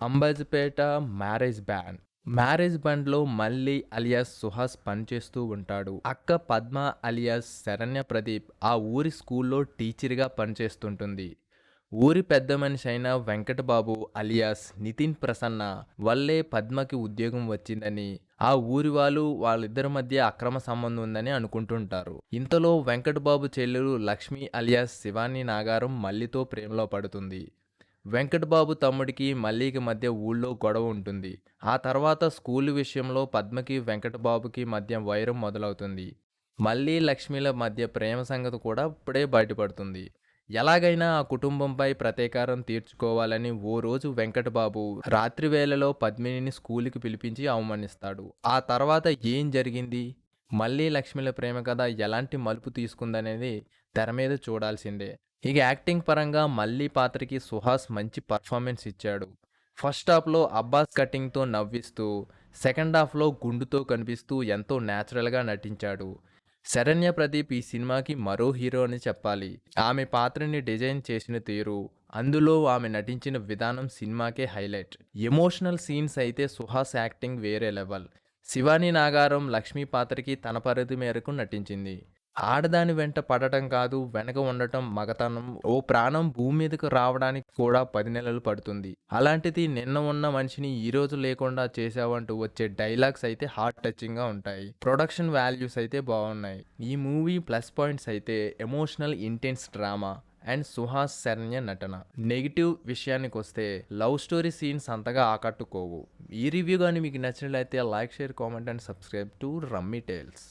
అంబజ్‌పేట marriage band. Marriage బండ్‌లో మల్లి alias Suhas పనిచేస్తూ ఉంటాడు. అక్క పద్మ అలియాస్ శరణ్య ప్రదీప్ ఆ ఊరి స్కూల్లో టీచర్‌గా పనిచేస్తుంటుంది. ఊరి పెద్ద మనిషి అయిన వెంకటబాబు అలియాస్ నితిన్ ప్రసన్న వల్లే పద్మకి ఉద్యోగం వచ్చిందని, ఆ ఊరి వాళ్ళు వాళ్ళిద్దరి మధ్య అక్రమ సంబంధం ఉందని అనుకుంటుంటారు. ఇంతలో వెంకటబాబు చెల్లెలు లక్ష్మి అలియాస్ శివాని నాగారం మల్లితో ప్రేమలో పడుతుంది. వెంకటబాబు తమ్ముడికి మల్లికి మధ్య ఊళ్ళో గొడవ ఉంటుంది. ఆ తర్వాత స్కూలు విషయంలో పద్మకి వెంకటబాబుకి మధ్య వైరం మొదలవుతుంది. మల్లి లక్ష్మిల మధ్య ప్రేమ సంగతి కూడా ఇప్పుడే బయటపడుతుంది. ఎలాగైనా ఆ కుటుంబంపై ప్రతీకారం తీర్చుకోవాలని ఓ రోజు వెంకటబాబు రాత్రి వేళలో పద్మినిని స్కూలుకి పిలిపించి అవమానిస్తాడు. ఆ తర్వాత ఏం జరిగింది? మల్లి లక్ష్మిల ప్రేమ కథ ఎలాంటి మలుపు తీసుకుందనేది తెర మీద చూడాల్సిందే. ఇక యాక్టింగ్ పరంగా మల్లి పాత్రకి సుహాస్ మంచి పర్ఫార్మెన్స్ ఇచ్చాడు. ఫస్ట్ హాఫ్లో అబ్బాస్ కటింగ్తో నవ్విస్తూ, సెకండ్ హాఫ్లో గుండుతో కనిపిస్తూ ఎంతో న్యాచురల్గా నటించాడు. శరణ్య ప్రదీప్ ఈ సినిమాకి మరో హీరో అని చెప్పాలి. ఆమె పాత్రని డిజైన్ చేసిన తీరు, అందులో ఆమె నటించిన విధానం సినిమాకే హైలైట్. ఎమోషనల్ సీన్స్ అయితే సుహాస్ యాక్టింగ్ వేరే లెవెల్. శివాని నాగారం లక్ష్మీ పాత్రకి తన పరిధి మేరకు నటించింది. ఆడదాని వెంట పడటం కాదు, వెనక ఉండటం మగతనం. ఓ ప్రాణం భూమి మీదకు రావడానికి కూడా 10 నెలలు పడుతుంది. అలాంటిది నిన్న ఉన్న మనిషిని ఈ రోజు లేకుండా చేసావంటూ వచ్చే డైలాగ్స్ అయితే హార్ట్ టచింగ్గా ఉంటాయి. ప్రొడక్షన్ వాల్యూస్ అయితే బాగున్నాయి. ఈ మూవీ ప్లస్ పాయింట్స్ అయితే emotional intense drama and Suhas Saranya నటన. నెగిటివ్ విషయానికి వస్తే లవ్ స్టోరీ సీన్స్ అంతగా ఆకట్టుకోవు. ఈ రివ్యూ కానీ మీకు నచ్చినట్లయితే like, share, comment and subscribe to Rummy tiles.